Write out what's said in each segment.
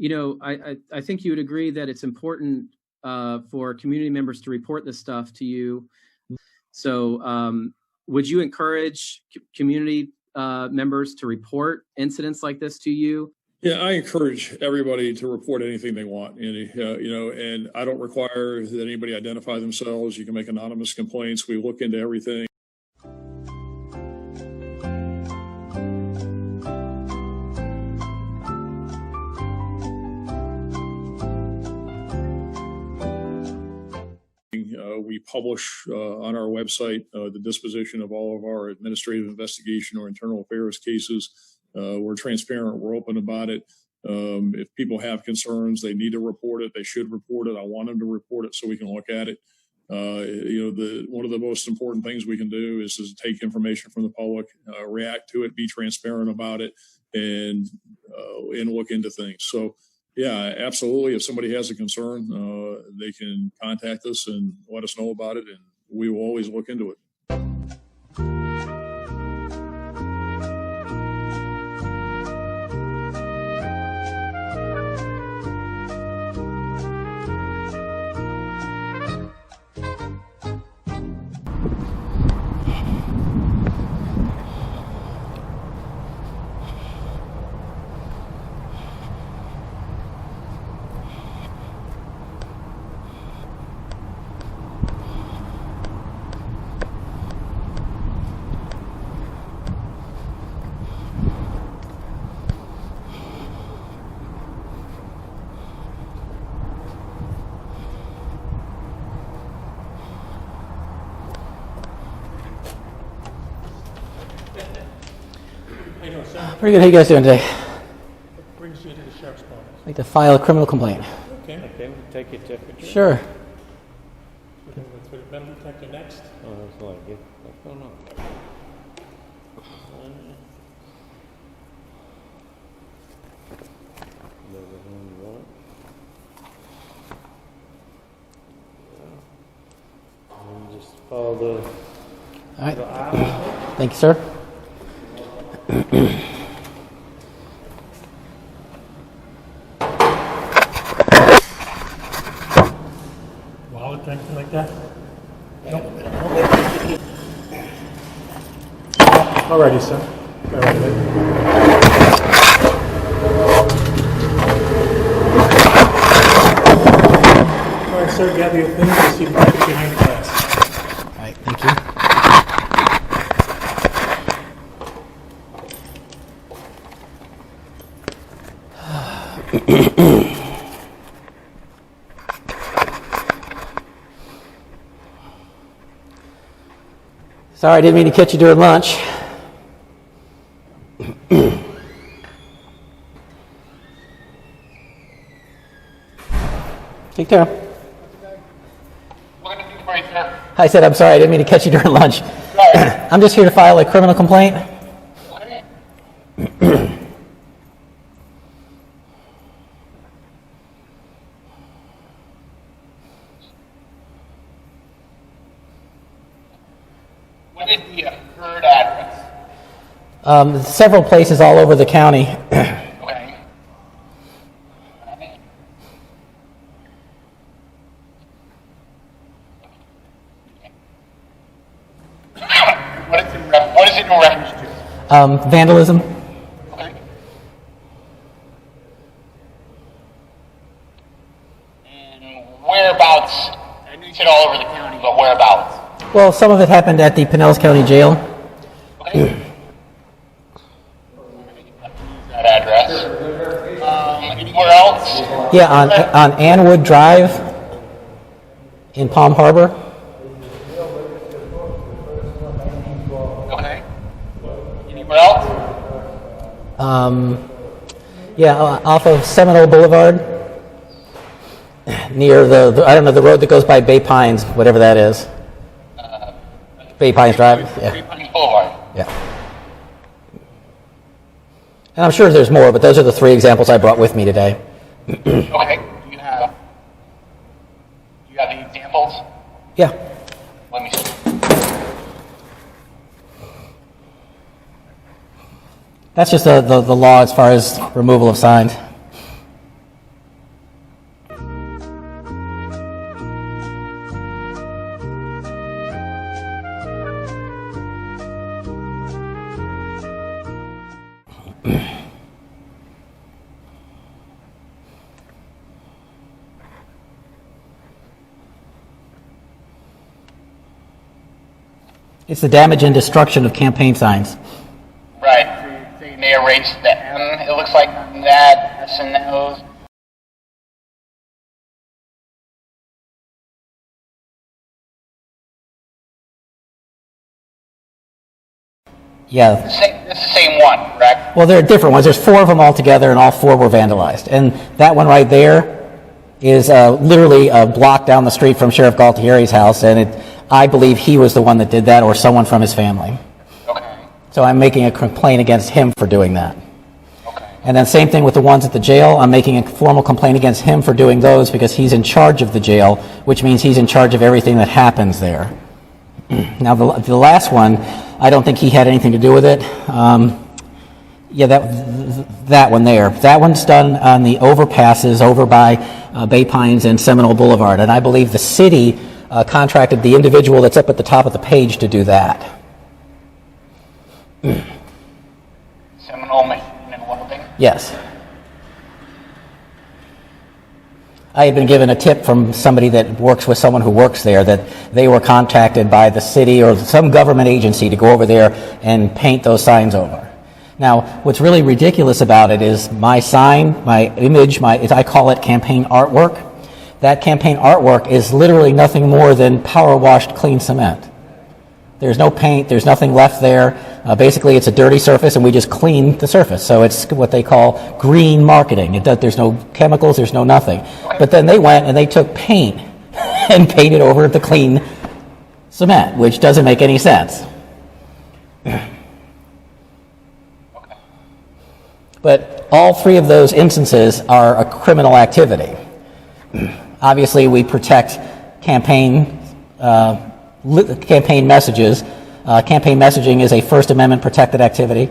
I think you would agree that it's important for community members to report this stuff to you. So would you encourage community members to report incidents like this to you? Yeah, I encourage everybody to report anything they want, and I don't require that anybody identify themselves. You can make anonymous complaints. We look into everything. We publish on our website the disposition of all of our administrative investigation or internal affairs cases. We're transparent. We're open about it. If people have concerns, they need to report it. They should report it. I want them to report it so we can look at it. One of the most important things we can do is to take information from the public, react to it, be transparent about it, and look into things. So, yeah, absolutely. If somebody has a concern, they can contact us and let us know about it, and we will always look into it. Pretty good. How you guys doing today? What brings you to the sheriff's office? I'd like to file a criminal complaint. Okay, we'll take your temperature. Sure. With a metal detector next. Oh, that's like it. What's going on? Just follow the. All right. Thank you, sir. Wallet, anything like that? Nope. Alrighty, sir. All right, sir, gather your things and see if you can get behind the glass. All right, thank you. Sorry, I didn't mean to catch you during lunch. Take care. What can I do for you, sir? I said, I'm sorry, I didn't mean to catch you during lunch. I'm just here to file a criminal complaint. Okay. What is the third address? Several places all over the county. Okay. What is it in reference to? Vandalism. Okay. And whereabouts? I know you said all over the county, but whereabouts? Well, some of it happened at the Pinellas County Jail. Okay. That address. Anywhere else? Yeah, on Anwood Drive in Palm Harbor. Okay. Anywhere else? Yeah, off of Seminole Boulevard, near the I don't know, the road that goes by Bay Pines, whatever that is. Bay Pines Drive. Yeah. Bay Pines Boulevard. Yeah. And I'm sure there's more, but those are the three examples I brought with me today. Okay. Do you have the examples? Yeah. Let me see. That's just the law as far as removal of signs. It's the damage and destruction of campaign signs. Right. So they erased the M, it looks like, on that, S and those. Yeah. It's the same one, correct? Well, there are different ones. There's 4 of them altogether, and all 4 were vandalized. And that one right there is literally a block down the street from Sheriff Gualtieri's house, and I believe he was the one that did that, or someone from his family. Okay. So I'm making a complaint against him for doing that. Okay. And then same thing with the ones at the jail. I'm making a formal complaint against him for doing those because he's in charge of the jail, which means he's in charge of everything that happens there. Now, the last one, I don't think he had anything to do with it. Yeah, that one there. That one's done on the overpasses over by Bay Pines and Seminole Boulevard, and I believe the city contracted the individual that's up at the top of the page to do that. Seminole Machine and Welding? Yes. I had been given a tip from somebody that works with someone who works there that they were contacted by the city or some government agency to go over there and paint those signs over. Now, what's really ridiculous about it is my sign, my image, I call it campaign artwork. That campaign artwork is literally nothing more than power washed clean cement. There's no paint, there's nothing left there. Basically, it's a dirty surface, and we just clean the surface. So it's what they call green marketing. There's no chemicals, there's no nothing. But then they went and they took paint and painted over the clean cement, which doesn't make any sense. But all 3 of those instances are a criminal activity. Obviously, we protect campaign messages. Campaign messaging is a First Amendment protected activity.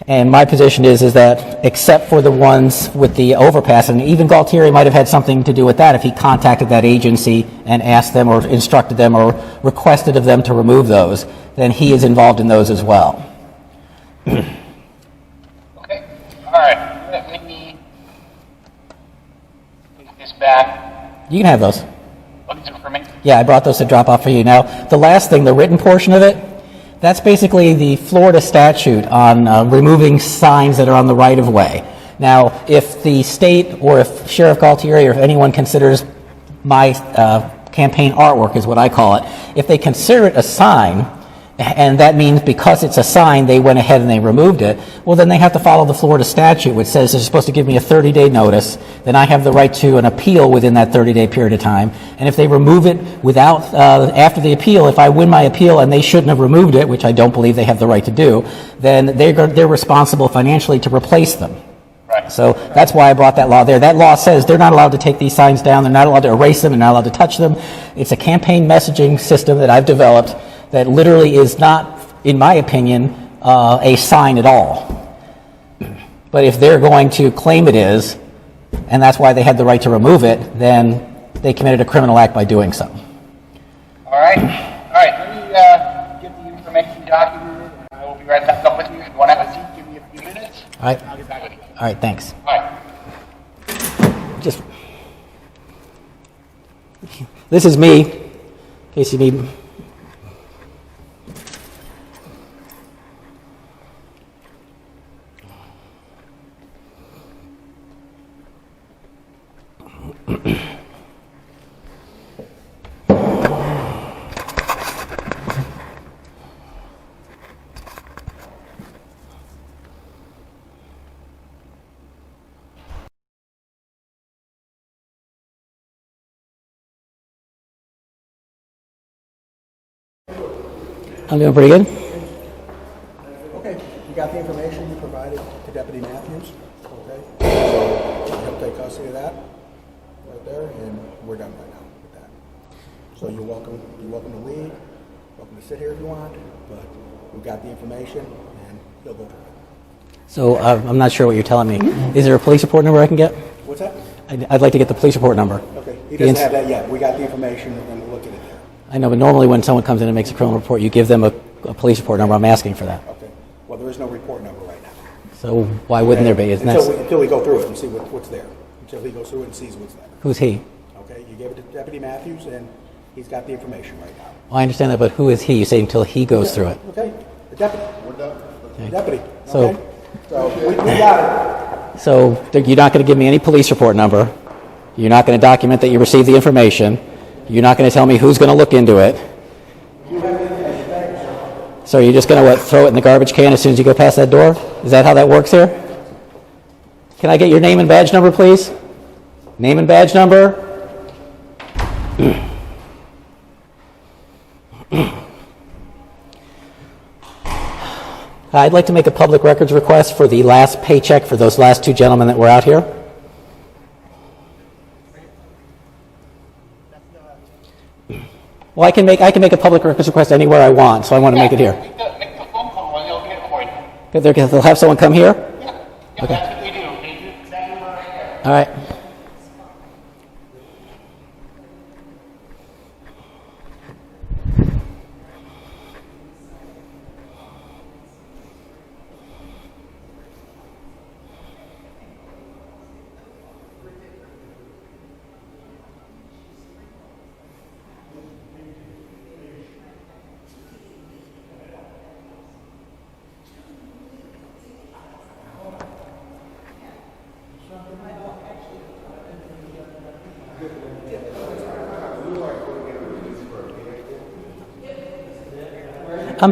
And my position is that except for the ones with the overpass, and even Gualtieri might have had something to do with that if he contacted that agency and asked them or instructed them or requested of them to remove those, then he is involved in those as well. Okay. All right. Let me take this back. You can have those. These are for me. Yeah, I brought those to drop off for you. Now, the last thing, the written portion of it, that's basically the Florida statute on removing signs that are on the right-of-way. Now, if the state or if Sheriff Gualtieri or if anyone considers my campaign artwork is what I call it, if they consider it a sign, and that means because it's a sign, they went ahead and they removed it, well, then they have to follow the Florida statute, which says they're supposed to give me a 30-day notice. Then I have the right to an appeal within that 30-day period of time. And if they remove it without, after the appeal, if I win my appeal and they shouldn't have removed it, which I don't believe they have the right to do, then they're responsible financially to replace them. Right. So that's why I brought that law there. That law says they're not allowed to take these signs down. They're not allowed to erase them. They're not allowed to touch them. It's a campaign messaging system that I've developed that literally is not, in my opinion, a sign at all. But if they're going to claim it is, and that's why they had the right to remove it, then they committed a criminal act by doing so. All right. Let me get the information documented, and I will be right back up with you. If you want to have a seat, give me a few minutes. All right. I'll get back with you. All right, thanks. All right. Just, this is me, in case you need. I'm doing pretty good. Okay, you got the information you provided to Deputy Matthews, okay? So he'll take custody of that right there, and we're done right now with that. So you're welcome to leave, welcome to sit here if you want, but we've got the information, and he'll go through it. So I'm not sure what you're telling me. Is there a police report number I can get? What's that? I'd like to get the police report number. Okay, he doesn't have that yet. We got the information, and we'll look at it there. I know, but normally when someone comes in and makes a criminal report, you give them a police report number. I'm asking for that. Okay, well, there is no report number right now. So why wouldn't there be? Until we go through it and see what's there. Until he goes through it and sees what's there. Who's he? Okay, you gave it to Deputy Matthews, and He's got the information right now. Well, I understand that, but who is he? You say until he goes through it. Okay, the deputy. Okay. Deputy. So- Okay? So we got it. So you're not going to give me any police report number. You're not going to document that you received the information. You're not going to tell me who's going to look into it. So you're just going to throw it in the garbage can as soon as you go past that door? Is that how that works here? Can I get your name and badge number, please? Name and badge number? I'd like to make a public records request for the last paycheck for those last two gentlemen that were out here. Well, I can make a public records request anywhere I want, so I want to make it here. Make the phone call and they'll get it for you. They'll have someone come here? Yeah, Okay. that's what we do. They do exactly right there. All right.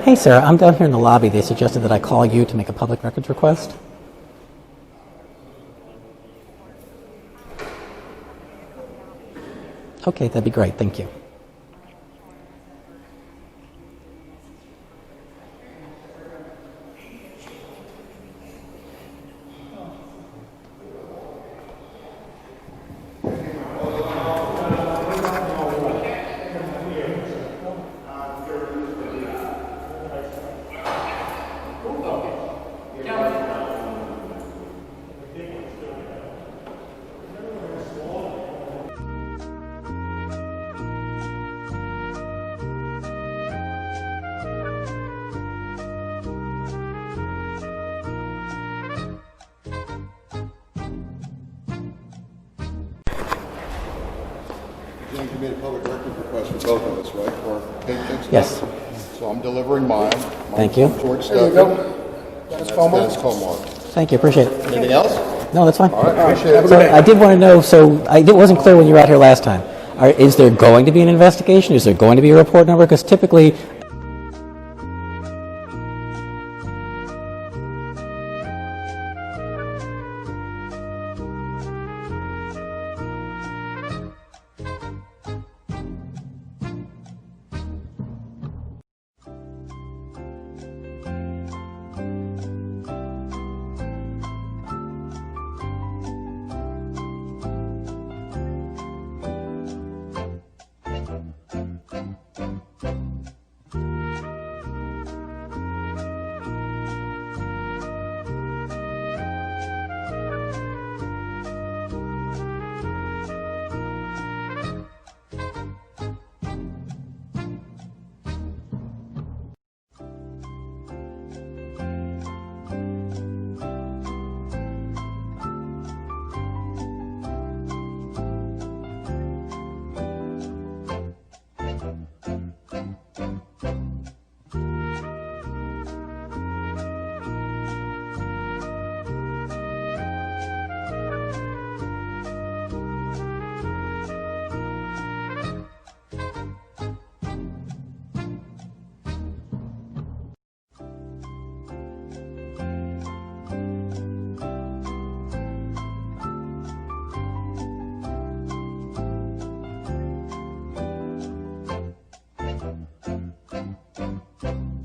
Hey, Sarah, I'm down here in the lobby. They suggested that I call you to make a public records request. Okay, that'd be great. Thank you. James, you made a public record request for both of us, right? For paintings? Yes. So I'm delivering mine. Thank you. George There you Stefan. go. Dennis That's Como. Dennis Como. Thank you. Appreciate it. Anything else? No, that's fine. All right, appreciate Have a it. good So day. I did want to know, so it wasn't clear when you were out here last time. Is there going to be an investigation? Is there going to be a report number? Because typically,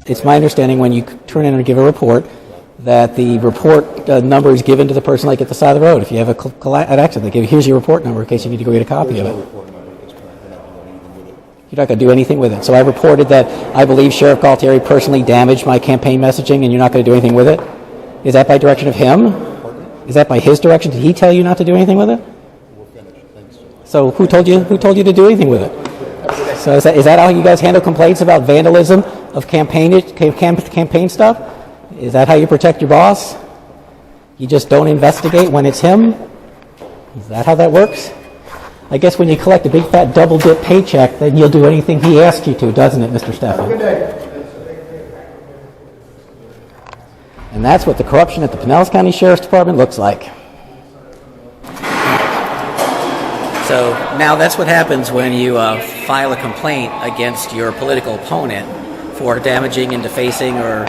it's my understanding when you turn in and give a report that the report number is given to the person like at the side of the road. If you have an accident, they give you, here's your report number in case you need to go get a copy of it. You're not going to do anything with it. So I reported that I believe Sheriff Gualtieri personally damaged my campaign messaging and you're not going to do anything with it? Is that by direction of him? Is that by his direction? Did he tell you not to do anything with it? So who told you to do anything with it? So is that how you guys handle complaints about vandalism of campaign stuff? Is that how you protect your boss? You just don't investigate when it's him? Is that how that works? I guess when you collect a big fat double dip paycheck, then you'll do anything he asks you to, doesn't it, Mr. Stefan? Good day. And that's what the corruption at the Pinellas County Sheriff's Department looks like. So now that's what happens when you file a complaint against your political opponent for damaging and defacing or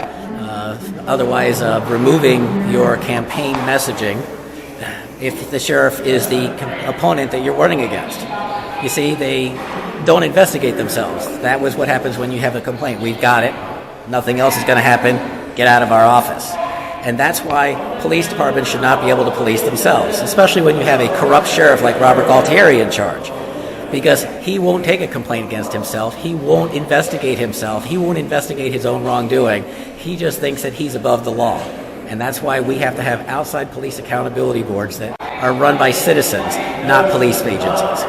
otherwise removing your campaign messaging if the sheriff is the opponent that you're running against. You see, they don't investigate themselves. That was what happens when you have a complaint. We've got it. Nothing else is going to happen. Get out of our office. And that's why police departments should not be able to police themselves, especially when you have a corrupt sheriff like Robert Gualtieri in charge. Because he won't take a complaint against himself. He won't investigate himself. He won't investigate his own wrongdoing. He just thinks that he's above the law. And that's why we have to have outside police accountability boards that are run by citizens, not police agencies.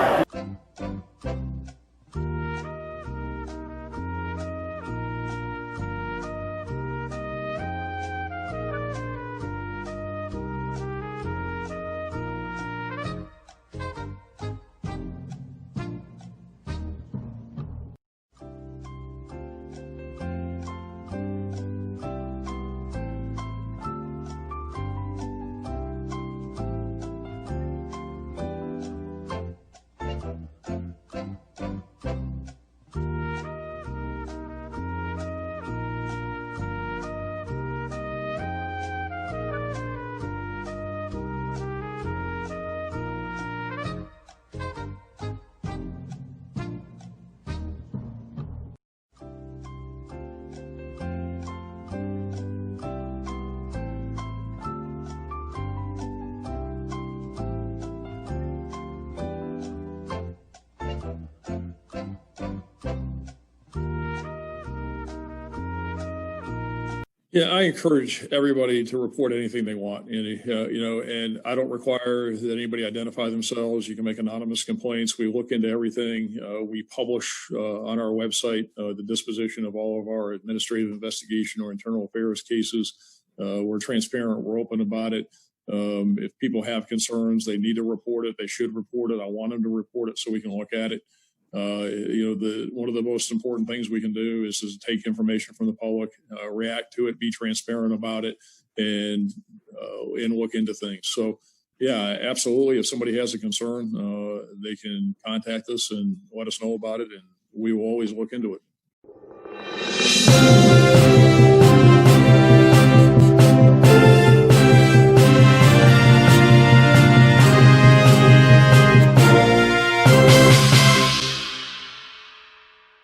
Yeah, I encourage everybody to report anything they want. And I don't require that anybody identify themselves. You can make anonymous complaints. We look into everything. We publish on our website the disposition of all of our administrative investigation or internal affairs cases. We're transparent. We're open about it. If people have concerns, they need to report it. They should report it. I want them to report it so we can look at it. One of the most important things we can do is to take information from the public, react to it, be transparent about it, and look into things. So, yeah, absolutely. If somebody has a concern, they can contact us and let us know about it, and we will always look into it.